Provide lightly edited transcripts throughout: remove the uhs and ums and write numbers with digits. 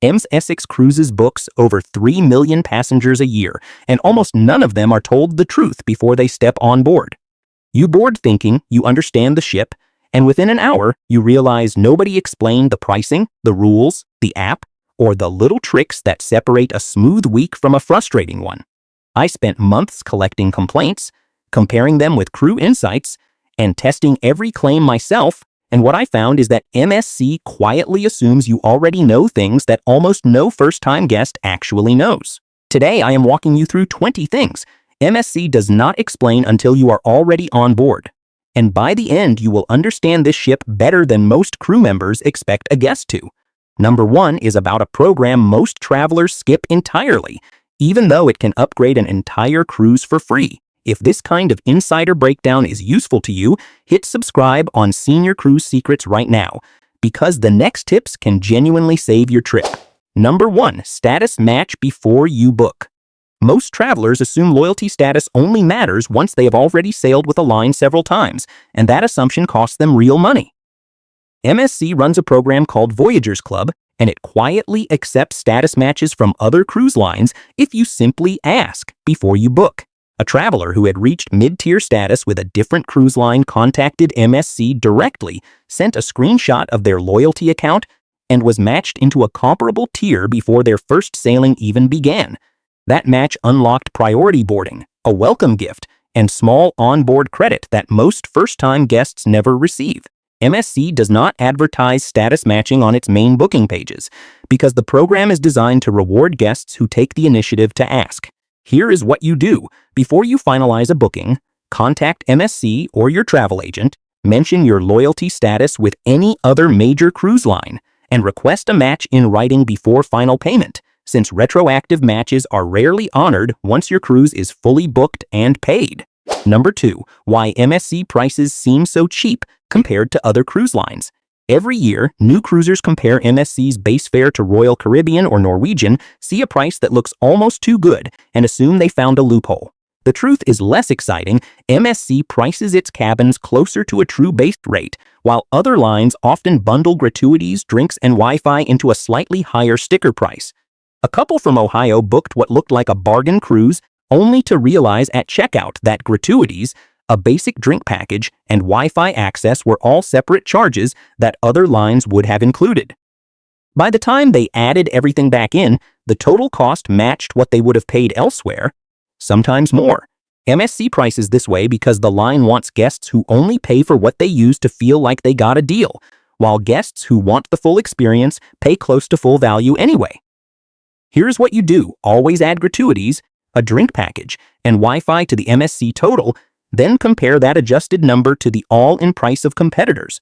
MSC Cruises books over 3 million passengers a year, and almost none of them are told the truth before they step on board. You board thinking you understand the ship, and within an hour, you realize nobody explained the pricing, the rules, the app, or the little tricks that separate a smooth week from a frustrating one. I spent months collecting complaints, comparing them with crew insights, and testing every claim myself, and what I found is that MSC quietly assumes you already know things that almost no first-time guest actually knows. Today, I am walking you through 20 things MSC does not explain until you are already on board. And by the end, you will understand this ship better than most crew members expect a guest to. Number 1 is about a program most travelers skip entirely, even though it can upgrade an entire cruise for free. If this kind of insider breakdown is useful to you, hit subscribe on Senior Cruise Secrets right now, because the next tips can genuinely save your trip. Number 1, status match before you book. Most travelers assume loyalty status only matters once they have already sailed with a line several times, and that assumption costs them real money. MSC runs a program called Voyagers Club, and it quietly accepts status matches from other cruise lines if you simply ask before you book. A traveler who had reached mid-tier status with a different cruise line contacted MSC directly, sent a screenshot of their loyalty account, and was matched into a comparable tier before their first sailing even began. That match unlocked priority boarding, a welcome gift, and small onboard credit that most first-time guests never receive. MSC does not advertise status matching on its main booking pages because the program is designed to reward guests who take the initiative to ask. Here is what you do. Before you finalize a booking, contact MSC or your travel agent, mention your loyalty status with any other major cruise line, and request a match in writing before final payment, since retroactive matches are rarely honored once your cruise is fully booked and paid. Number 2, why MSC prices seem so cheap compared to other cruise lines. Every year, new cruisers compare MSC's base fare to Royal Caribbean or Norwegian, see a price that looks almost too good, and assume they found a loophole. The truth is less exciting. MSC prices its cabins closer to a true base rate, while other lines often bundle gratuities, drinks, and Wi-Fi into a slightly higher sticker price. A couple from Ohio booked what looked like a bargain cruise, only to realize at checkout that gratuities, a basic drink package, and Wi-Fi access were all separate charges that other lines would have included. By the time they added everything back in, the total cost matched what they would have paid elsewhere, sometimes more. MSC prices this way because the line wants guests who only pay for what they use to feel like they got a deal, while guests who want the full experience pay close to full value anyway. Here's what you do. Always add gratuities, a drink package, and Wi-Fi to the MSC total, then compare that adjusted number to the all-in price of competitors,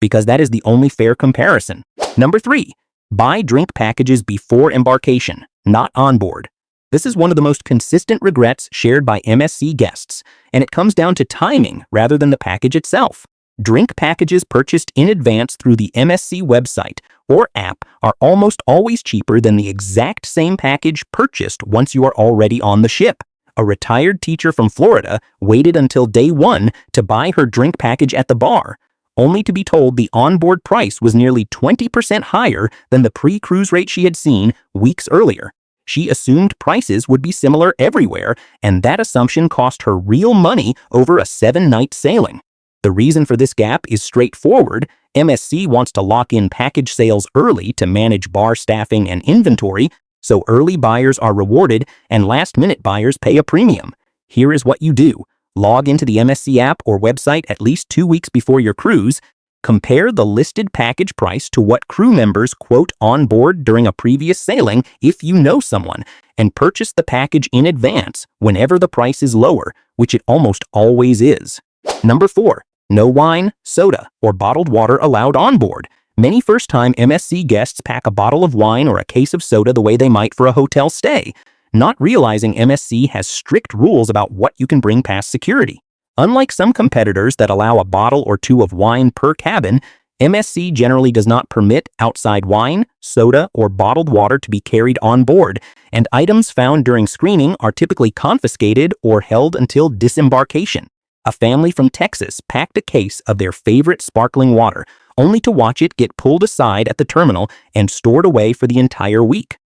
because that is the only fair comparison. Number 3, buy drink packages before embarkation, not on board. This is one of the most consistent regrets shared by MSC guests, and it comes down to timing rather than the package itself. Drink packages purchased in advance through the MSC website or app are almost always cheaper than the exact same package purchased once you are already on the ship. A retired teacher from Florida waited until day 1 to buy her drink package at the bar, only to be told the onboard price was nearly 20% higher than the pre-cruise rate she had seen weeks earlier. She assumed prices would be similar everywhere, and that assumption cost her real money over a 7-night sailing. The reason for this gap is straightforward. MSC wants to lock in package sales early to manage bar staffing and inventory, so early buyers are rewarded and last-minute buyers pay a premium. Here is what you do. Log into the MSC app or website at least 2 weeks before your cruise, compare the listed package price to what crew members quote on board during a previous sailing if you know someone, and purchase the package in advance whenever the price is lower, which it almost always is. Number 4, no wine, soda, or bottled water allowed on board. Many first-time MSC guests pack a bottle of wine or a case of soda the way they might for a hotel stay, not realizing MSC has strict rules about what you can bring past security. Unlike some competitors that allow a bottle or 2 of wine per cabin, MSC generally does not permit outside wine, soda, or bottled water to be carried on board, and items found during screening are typically confiscated or held until disembarkation. A family from Texas packed a case of their favorite sparkling water, only to watch it get pulled aside at the terminal and stored away for the entire week.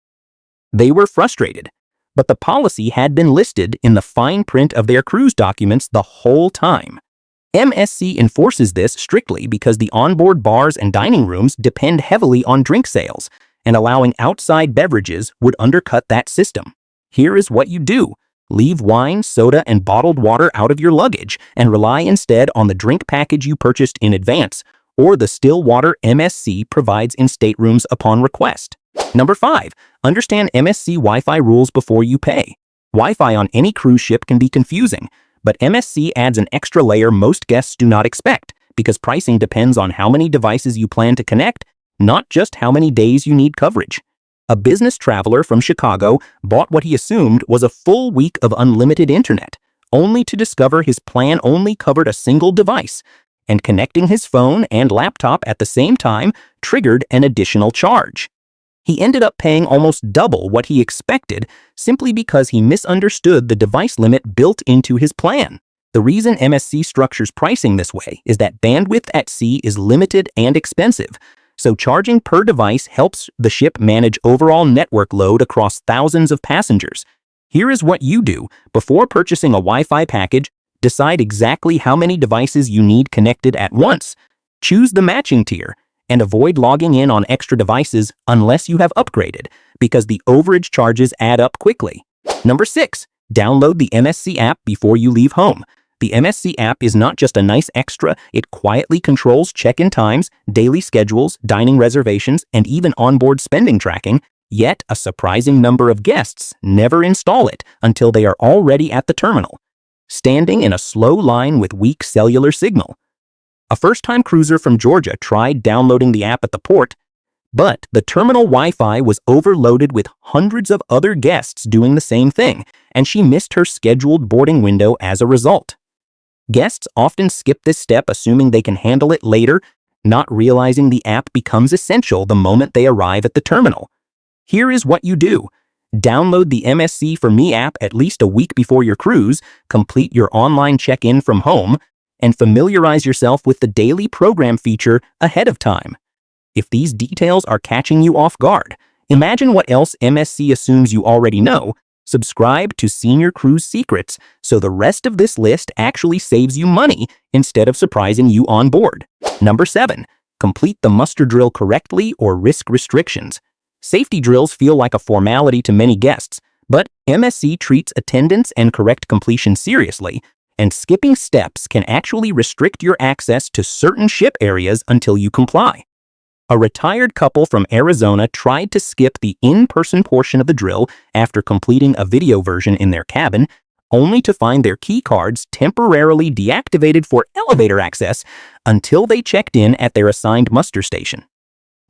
They were frustrated, but the policy had been listed in the fine print of their cruise documents the whole time. MSC enforces this strictly because the onboard bars and dining rooms depend heavily on drink sales, and allowing outside beverages would undercut that system. Here is what you do. Leave wine, soda, and bottled water out of your luggage and rely instead on the drink package you purchased in advance or the still water MSC provides in staterooms upon request. Number 5. Understand MSC Wi-Fi rules before you pay. Wi-Fi on any cruise ship can be confusing, but MSC adds an extra layer most guests do not expect because pricing depends on how many devices you plan to connect, not just how many days you need coverage. A business traveler from Chicago bought what he assumed was a full week of unlimited internet, only to discover his plan only covered a single device, and connecting his phone and laptop at the same time triggered an additional charge. He ended up paying almost double what he expected simply because he misunderstood the device limit built into his plan. The reason MSC structures pricing this way is that bandwidth at sea is limited and expensive, so charging per device helps the ship manage overall network load across thousands of passengers. Here is what you do. Before purchasing a Wi-Fi package, decide exactly how many devices you need connected at once. Choose the matching tier, and avoid logging in on extra devices unless you have upgraded, because the overage charges add up quickly. Number 6. Download the MSC app before you leave home. The MSC app is not just a nice extra, it quietly controls check-in times, daily schedules, dining reservations, and even onboard spending tracking, yet a surprising number of guests never install it until they are already at the terminal, standing in a slow line with weak cellular signal. A first-time cruiser from Georgia tried downloading the app at the port, but the terminal Wi-Fi was overloaded with hundreds of other guests doing the same thing, and she missed her scheduled boarding window as a result. Guests often skip this step assuming they can handle it later, not realizing the app becomes essential the moment they arrive at the terminal. Here is what you do. Download the MSC for Me app at least a week before your cruise, complete your online check-in from home, and familiarize yourself with the daily program feature ahead of time. If these details are catching you off guard, imagine what else MSC assumes you already know. Subscribe to Senior Cruise Secrets so the rest of this list actually saves you money instead of surprising you on board. Number 7. Complete the muster drill correctly or risk restrictions. Safety drills feel like a formality to many guests, but MSC treats attendance and correct completion seriously, and skipping steps can actually restrict your access to certain ship areas until you comply. A retired couple from Arizona tried to skip the in-person portion of the drill after completing a video version in their cabin, only to find their key cards temporarily deactivated for elevator access until they checked in at their assigned muster station.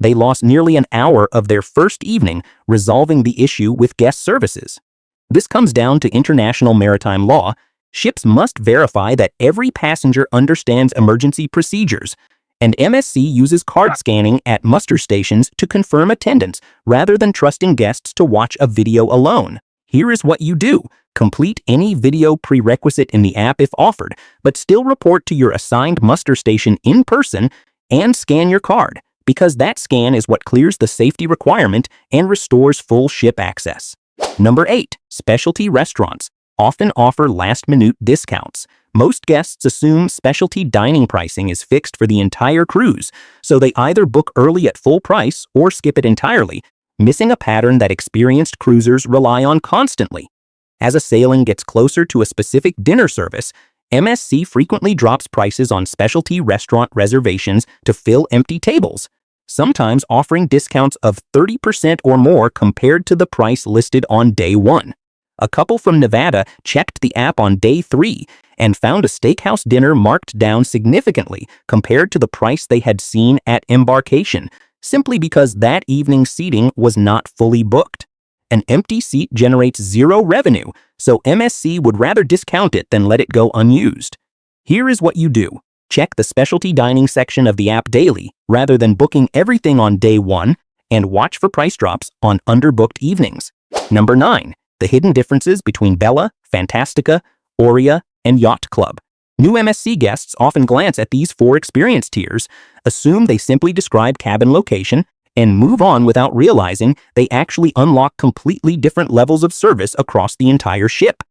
They lost nearly an hour of their first evening resolving the issue with guest services. This comes down to international maritime law. Ships must verify that every passenger understands emergency procedures, and MSC uses card scanning at muster stations to confirm attendance rather than trusting guests to watch a video alone. Here is what you do. Complete any video prerequisite in the app if offered, but still report to your assigned muster station in person and scan your card, because that scan is what clears the safety requirement and restores full ship access. Number 8. Specialty restaurants often offer last-minute discounts. Most guests assume specialty dining pricing is fixed for the entire cruise, so they either book early at full price or skip it entirely, missing a pattern that experienced cruisers rely on constantly. As a sailing gets closer to a specific dinner service, MSC frequently drops prices on specialty restaurant reservations to fill empty tables, sometimes offering discounts of 30% or more compared to the price listed on day 1. A couple from Nevada checked the app on day 3 and found a steakhouse dinner marked down significantly compared to the price they had seen at embarkation, simply because that evening's seating was not fully booked. An empty seat generates zero revenue, so MSC would rather discount it than let it go unused. Here is what you do. Check the specialty dining section of the app daily, rather than booking everything on day 1, and watch for price drops on underbooked evenings. Number 9. The hidden differences between Bella, Fantastica, Aurea, and Yacht Club. New MSC guests often glance at these 4 experience tiers, assume they simply describe cabin location, and move on without realizing they actually unlock completely different levels of service across the entire ship.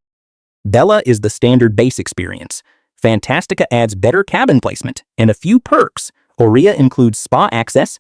Bella is the standard base experience. Fantastica adds better cabin placement and a few perks. Aurea includes spa access,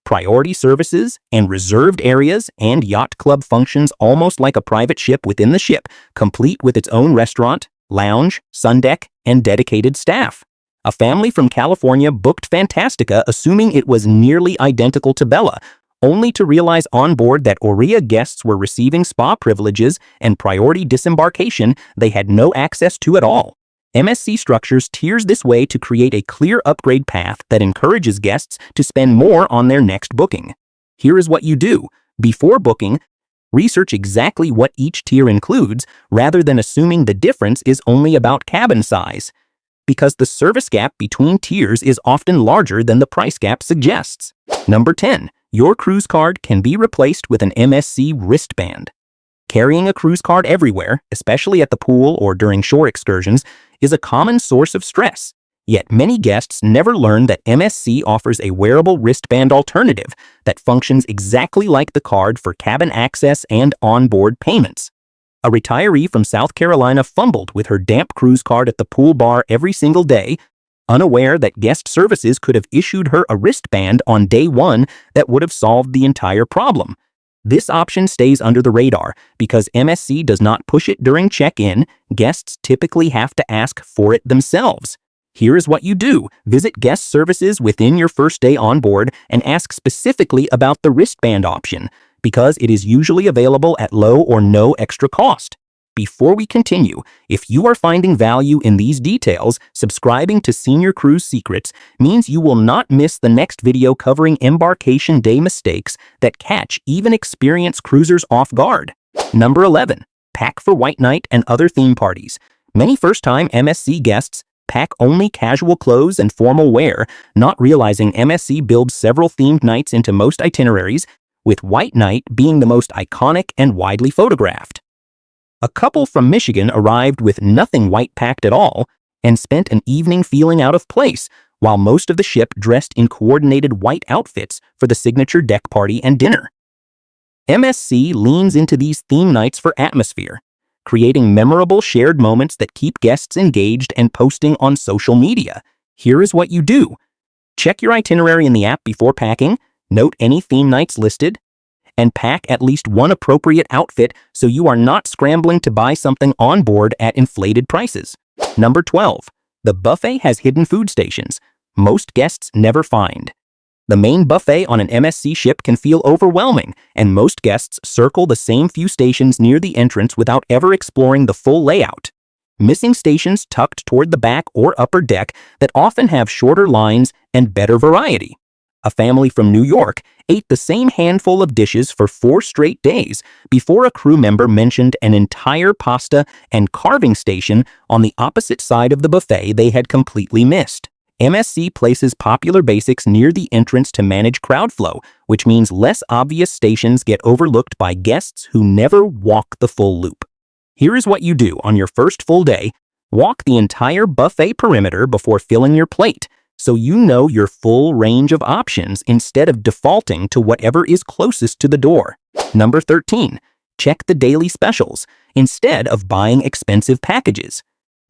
priority services, and reserved areas, and yacht club functions almost like a private ship within the ship, complete with its own restaurant, lounge, sun deck, and dedicated staff. A family from California booked Fantastica assuming it was nearly identical to Bella, only to realize on board that Aurea guests were receiving spa privileges and priority disembarkation they had no access to at all. MSC structures tiers this way to create a clear upgrade path that encourages guests to spend more on their next booking. Here is what you do. Before booking, research exactly what each tier includes rather than assuming the difference is only about cabin size, because the service gap between tiers is often larger than the price gap suggests. Number 10. Your cruise card can be replaced with an MSC wristband. Carrying a cruise card everywhere, especially at the pool or during shore excursions, is a common source of stress. Yet many guests never learn that MSC offers a wearable wristband alternative that functions exactly like the card for cabin access and onboard payments. A retiree from South Carolina fumbled with her damp cruise card at the pool bar every single day, unaware that guest services could have issued her a wristband on day 1 that would have solved the entire problem. This option stays under the radar because MSC does not push it during check-in. Guests typically have to ask for it themselves. Here is what you do. Visit guest services within your first day on board and ask specifically about the wristband option, because it is usually available at low or no extra cost. Before we continue, if you are finding value in these details, subscribing to Senior Cruise Secrets means you will not miss the next video covering embarkation day mistakes that catch even experienced cruisers off guard. Number 11. Pack for White Night and other theme parties. Many first-time MSC guests pack only casual clothes and formal wear, not realizing MSC builds several themed nights into most itineraries, with White Night being the most iconic and widely photographed. A couple from Michigan arrived with nothing white packed at all and spent an evening feeling out of place, while most of the ship dressed in coordinated white outfits for the signature deck party and dinner. MSC leans into these theme nights for atmosphere, creating memorable shared moments that keep guests engaged and posting on social media. Here is what you do. Check your itinerary in the app before packing, note any theme nights listed, and pack at least one appropriate outfit so you are not scrambling to buy something on board at inflated prices. Number 12. The buffet has hidden food stations most guests never find. The main buffet on an MSC ship can feel overwhelming, and most guests circle the same few stations near the entrance without ever exploring the full layout. Missing stations tucked toward the back or upper deck that often have shorter lines and better variety. A family from New York ate the same handful of dishes for 4 straight days before a crew member mentioned an entire pasta and carving station on the opposite side of the buffet they had completely missed. MSC places popular basics near the entrance to manage crowd flow, which means less obvious stations get overlooked by guests who never walk the full loop. Here is what you do on your first full day. Walk the entire buffet perimeter before filling your plate, so you know your full range of options instead of defaulting to whatever is closest to the door. Number 13. Check the daily specials instead of buying expensive packages.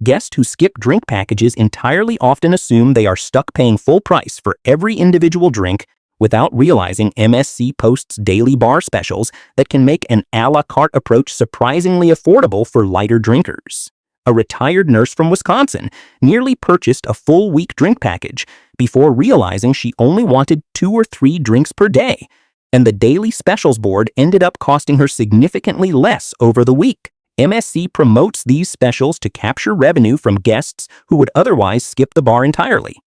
Guests who skip drink packages entirely often assume they are stuck paying full price for every individual drink without realizing MSC posts daily bar specials that can make an a la carte approach surprisingly affordable for lighter drinkers. A retired nurse from Wisconsin nearly purchased a full week drink package before realizing she only wanted 2 or 3 drinks per day, and the daily specials board ended up costing her significantly less over the week. MSC promotes these specials to capture revenue from guests who would otherwise skip the bar entirely.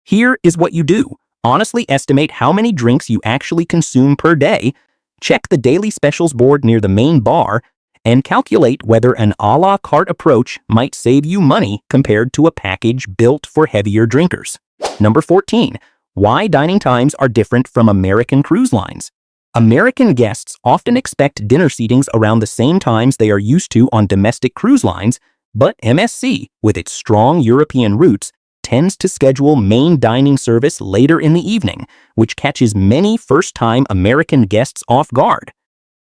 Here is what you do. Honestly estimate how many drinks you actually consume per day, check the daily specials board near the main bar, and calculate whether an a la carte approach might save you money compared to a package built for heavier drinkers. Number 14. Why dining times are different from American cruise lines. American guests often expect dinner seatings around the same times they are used to on domestic cruise lines, But MSC, with its strong European roots, tends to schedule main dining service later in the evening, which catches many first-time American guests off guard.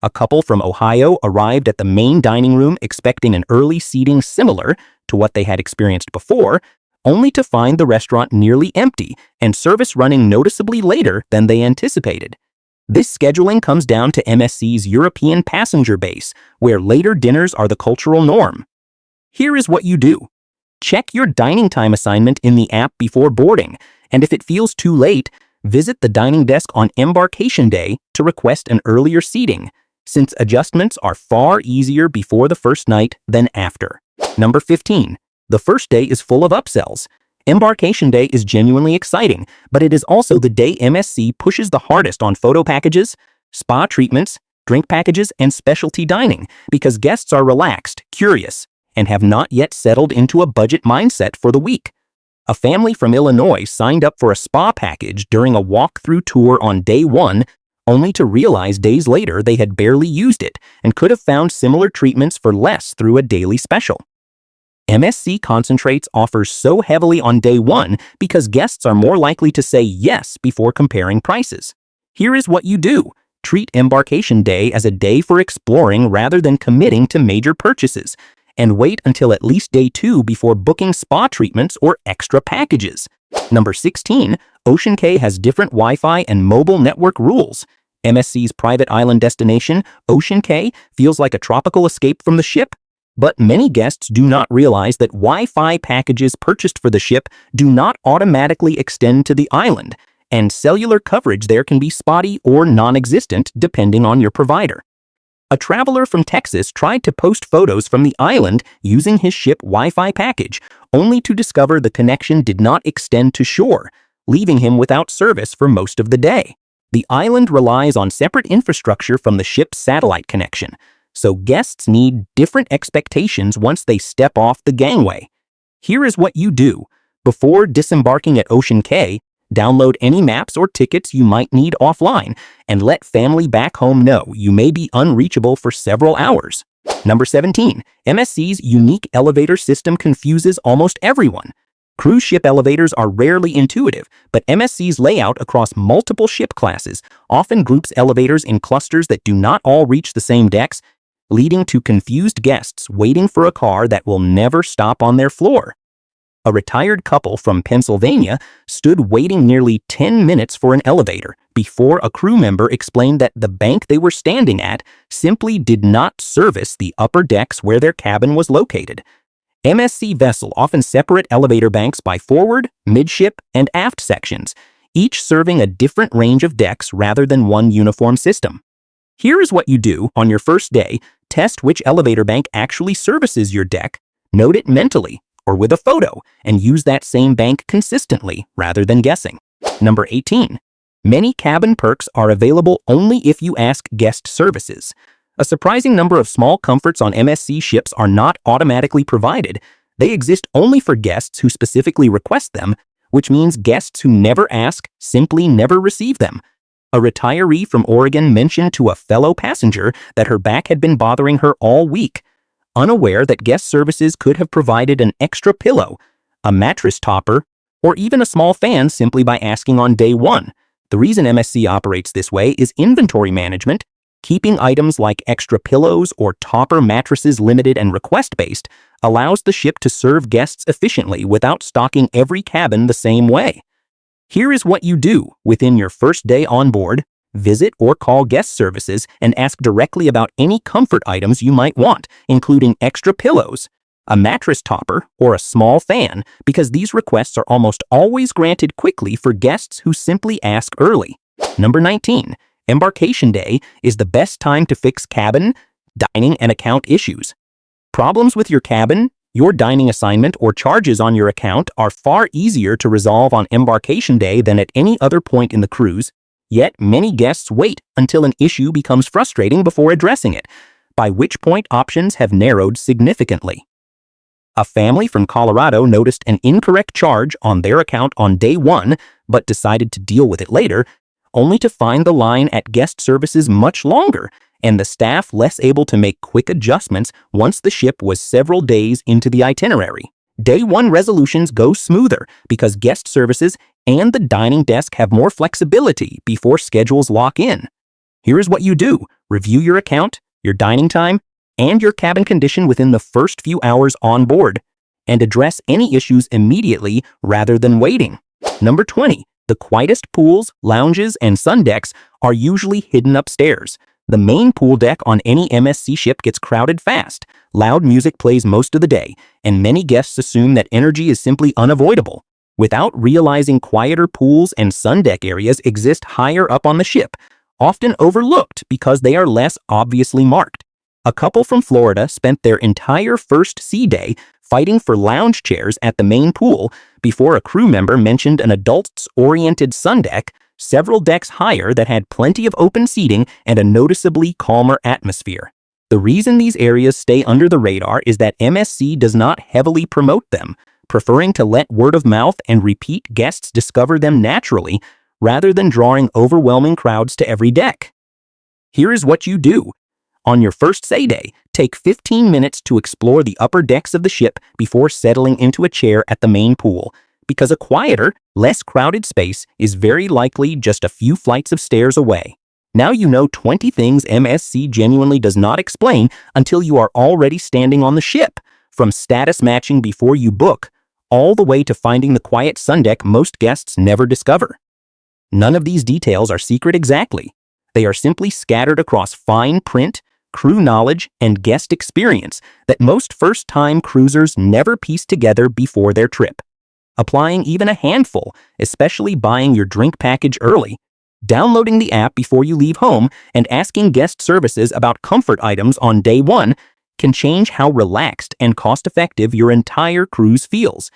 A couple from Ohio arrived at the main dining room expecting an early seating similar to what they had experienced before, only to find the restaurant nearly empty and service running noticeably later than they anticipated. This scheduling comes down to MSC's European passenger base, where later dinners are the cultural norm. Here is what you do. Check your dining time assignment in the app before boarding, and if it feels too late, visit the dining desk on embarkation day to request an earlier seating, since adjustments are far easier before the first night than after. Number 15. The first day is full of upsells. Embarkation day is genuinely exciting, but it is also the day MSC pushes the hardest on photo packages, spa treatments, drink packages, and specialty dining because guests are relaxed, curious, and have not yet settled into a budget mindset for the week. A family from Illinois signed up for a spa package during a walk-through tour on day 1, only to realize days later they had barely used it and could have found similar treatments for less through a daily special. MSC Concentrates offers so heavily on day 1 because guests are more likely to say yes before comparing prices. Here is what you do. Treat embarkation day as a day for exploring rather than committing to major purchases, and wait until at least day 2 before booking spa treatments or extra packages. Number 16. Ocean Cay has different Wi-Fi and mobile network rules. MSC's private island destination, Ocean Cay, feels like a tropical escape from the ship. But many guests do not realize that Wi-Fi packages purchased for the ship do not automatically extend to the island, and cellular coverage there can be spotty or non-existent depending on your provider. A traveler from Texas tried to post photos from the island using his ship Wi-Fi package, only to discover the connection did not extend to shore, leaving him without service for most of the day. The island relies on separate infrastructure from the ship's satellite connection, so guests need different expectations once they step off the gangway. Here is what you do. Before disembarking at Ocean Cay, download any maps or tickets you might need offline and let family back home know you may be unreachable for several hours. Number 17. MSC's unique elevator system confuses almost everyone. Cruise ship elevators are rarely intuitive, but MSC's layout across multiple ship classes often groups elevators in clusters that do not all reach the same decks, leading to confused guests waiting for a car that will never stop on their floor. A retired couple from Pennsylvania stood waiting nearly 10 minutes for an elevator before a crew member explained that the bank they were standing at simply did not service the upper decks where their cabin was located. MSC vessels often separate elevator banks by forward, midship, and aft sections, each serving a different range of decks rather than one uniform system. Here is what you do on your first day. Test which elevator bank actually services your deck, note it mentally or with a photo, and use that same bank consistently rather than guessing. Number 18. Many cabin perks are available only if you ask guest services. A surprising number of small comforts on MSC ships are not automatically provided. They exist only for guests who specifically request them, which means guests who never ask simply never receive them. A retiree from Oregon mentioned to a fellow passenger that her back had been bothering her all week, unaware that guest services could have provided an extra pillow, a mattress topper, or even a small fan simply by asking on day 1. The reason MSC operates this way is inventory management. Keeping items like extra pillows or topper mattresses limited and request-based allows the ship to serve guests efficiently without stocking every cabin the same way. Here is what you do within your first day on board. Visit or call guest services and ask directly about any comfort items you might want, including extra pillows, a mattress topper, or a small fan, because these requests are almost always granted quickly for guests who simply ask early. Number 19. Embarkation day is the best time to fix cabin, dining, and account issues. Problems with your cabin, your dining assignment, or charges on your account are far easier to resolve on embarkation day than at any other point in the cruise, yet many guests wait until an issue becomes frustrating before addressing it, by which point options have narrowed significantly. A family from Colorado noticed an incorrect charge on their account on day 1, but decided to deal with it later, only to find the line at guest services much longer and the staff less able to make quick adjustments once the ship was several days into the itinerary. Day 1 resolutions go smoother because guest services and the dining desk have more flexibility before schedules lock in. Here is what you do. Review your account, your dining time, and your cabin condition within the first few hours on board, and address any issues immediately rather than waiting. Number 20. The quietest pools, lounges, and sun decks are usually hidden upstairs. The main pool deck on any MSC ship gets crowded fast. Loud music plays most of the day, and many guests assume that energy is simply unavoidable, without realizing quieter pools and sun deck areas exist higher up on the ship, often overlooked because they are less obviously marked. A couple from Florida spent their entire first sea day fighting for lounge chairs at the main pool before a crew member mentioned an adults-oriented sun deck several decks higher that had plenty of open seating and a noticeably calmer atmosphere. The reason these areas stay under the radar is that MSC does not heavily promote them, preferring to let word of mouth and repeat guests discover them naturally rather than drawing overwhelming crowds to every deck. Here is what you do. On your first say day, take 15 minutes to explore the upper decks of the ship before settling into a chair at the main pool, because a quieter, less crowded space is very likely just a few flights of stairs away. Now you know 20 things MSC genuinely does not explain until you are already standing on the ship, from status matching before you book, all the way to finding the quiet sun deck most guests never discover. None of these details are secret exactly. They are simply scattered across fine print, crew knowledge, and guest experience that most first-time cruisers never piece together before their trip. Applying even a handful, especially buying your drink package early, downloading the app before you leave home, and asking guest services about comfort items on day 1 can change how relaxed and cost-effective your entire cruise feels.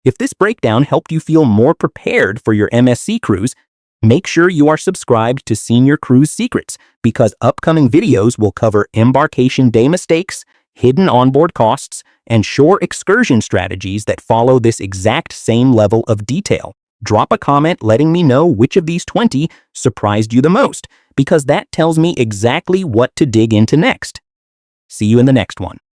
If this breakdown helped you feel more prepared for your MSC cruise, make sure you are subscribed to Senior Cruise Secrets, because upcoming videos will cover embarkation day mistakes, hidden onboard costs, and shore excursion strategies that follow this exact same level of detail. Drop a comment letting me know which of these 20 surprised you the most, because that tells me exactly what to dig into next. See you in the next one.